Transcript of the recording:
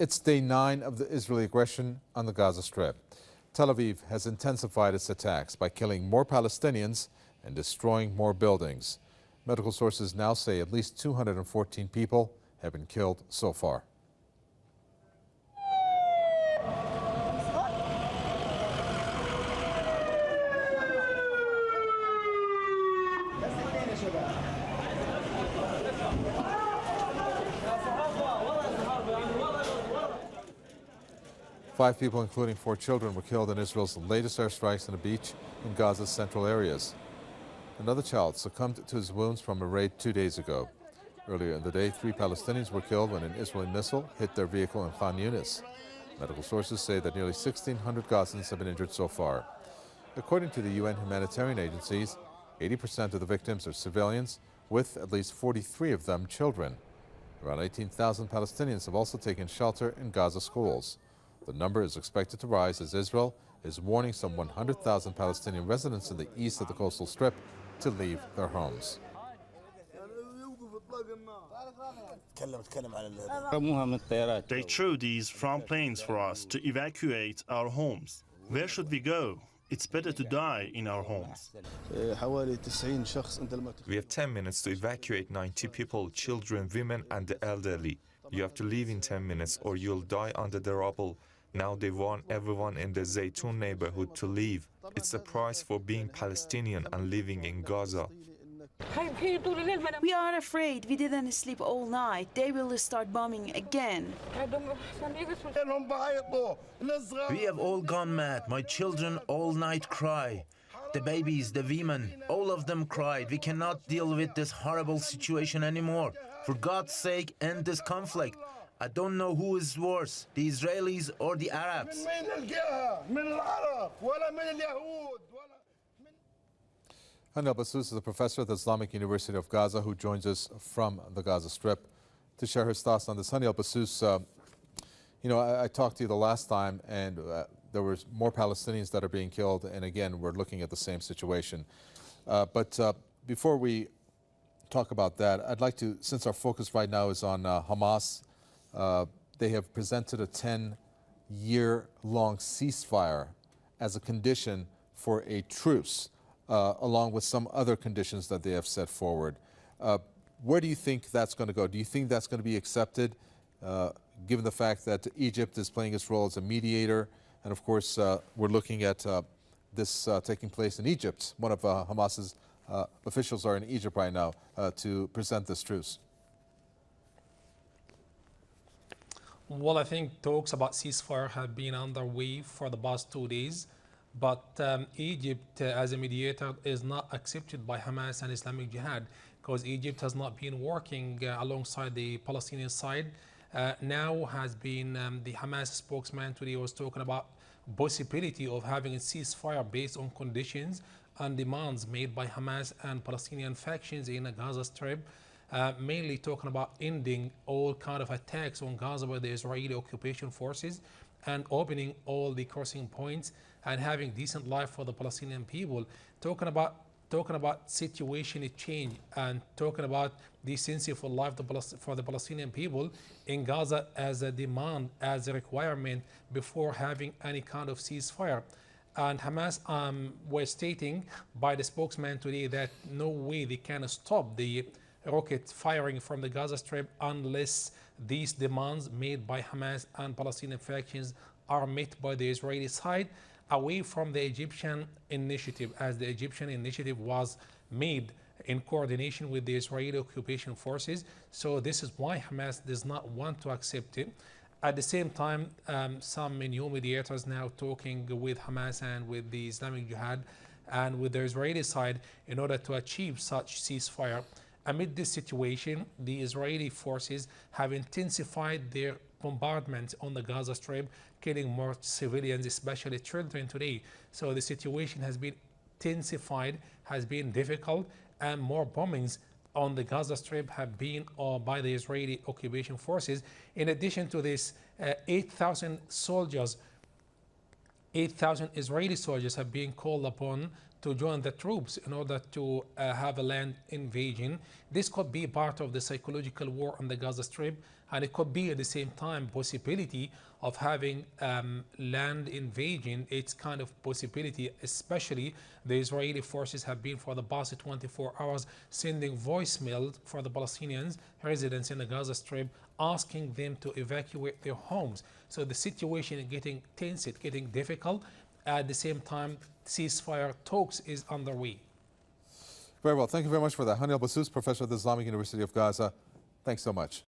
It's day 9 of the Israeli aggression on the Gaza Strip. Tel Aviv has intensified its attacks by killing more Palestinians and destroying more buildings. Medical sources now say at least 214 people have been killed so far. Five people, including 4 children, were killed in Israel's latest airstrikes on a beach in Gaza's central areas. Another child succumbed to his wounds from a raid 2 days ago. Earlier in the day, 3 Palestinians were killed when an Israeli missile hit their vehicle in Khan Yunis. Medical sources say that nearly 1,600 Gazans have been injured so far. According to the UN humanitarian agencies, 80% of the victims are civilians, with at least 43 of them children. Around 18,000 Palestinians have also taken shelter in Gaza schools. The number is expected to rise as Israel is warning some 100,000 Palestinian residents in the east of the coastal strip to leave their homes. They threw these from planes for us to evacuate our homes. Where should we go? It's better to die in our homes. We have 10 minutes to evacuate 90 people, children, women and the elderly. You have to leave in 10 minutes or you'll die under the rubble. Now they warn everyone in the Zaytun neighborhood to leave. It's the price for being Palestinian and living in Gaza. We are afraid. We didn't sleep all night. They will start bombing again. We have all gone mad. My children all night cry. The babies, the women, all of them cried. We cannot deal with this horrible situation anymore. For God's sake, end this conflict. I don't know who is worse, the Israelis or the Arabs. Hani Al-Bassous is a professor at the Islamic University of Gaza who joins us from the Gaza Strip to share his thoughts on this. Hani Al-Bassous, I talked to you the last time, and there were more Palestinians that are being killed, and again, we're looking at the same situation. But before we talk about that, I'd like to, since our focus right now is on Hamas, they have presented a 10-year-long ceasefire as a condition for a truce, along with some other conditions that they have set forward. Where do you think that's going to go? Do you think that's going to be accepted, given the fact that Egypt is playing its role as a mediator? And of course, we're looking at this taking place in Egypt. One of Hamas's officials are in Egypt right now to present this truce. Well, I think talks about ceasefire have been underway for the past 2 days, but Egypt as a mediator is not accepted by Hamas and Islamic Jihad because Egypt has not been working alongside the Palestinian side. Now has been the Hamas spokesman today was talking about possibility of having a ceasefire based on conditions and demands made by Hamas and Palestinian factions in the Gaza Strip. Mainly talking about ending all kind of attacks on Gaza by the Israeli occupation forces and opening all the crossing points and having decent life for the Palestinian people. Talking about situation change and talking about decency for life for the Palestinian people in Gaza as a demand, as a requirement before having any kind of ceasefire. And Hamas was stating by the spokesman today that no way they can stop the rocket firing from the Gaza Strip unless these demands made by Hamas and Palestinian factions are met by the Israeli side, away from the Egyptian initiative, as the Egyptian initiative was made in coordination with the Israeli occupation forces. So this is why Hamas does not want to accept it. At the same time, some new mediators now talking with Hamas and with the Islamic Jihad and with the Israeli side in order to achieve such ceasefire. Amid this situation, the Israeli forces have intensified their bombardment on the Gaza Strip, killing more civilians, especially children today. So the situation has been intensified, has been difficult, and more bombings on the Gaza Strip have been by the Israeli occupation forces. In addition to this, 8,000 Israeli soldiers have been called upon to join the troops in order to have a land invasion. This could be part of the psychological war on the Gaza Strip, and it could be at the same time possibility of having land invasion. It's kind of possibility, especially the Israeli forces have been for the past 24 hours sending voicemail for the Palestinians residents in the Gaza Strip, asking them to evacuate their homes. So the situation is getting tense, it's getting difficult. At the same time, ceasefire talks is underway. Very well. Thank you very much for that. Hani Al-Bassous, professor at the Islamic University of Gaza. Thanks so much.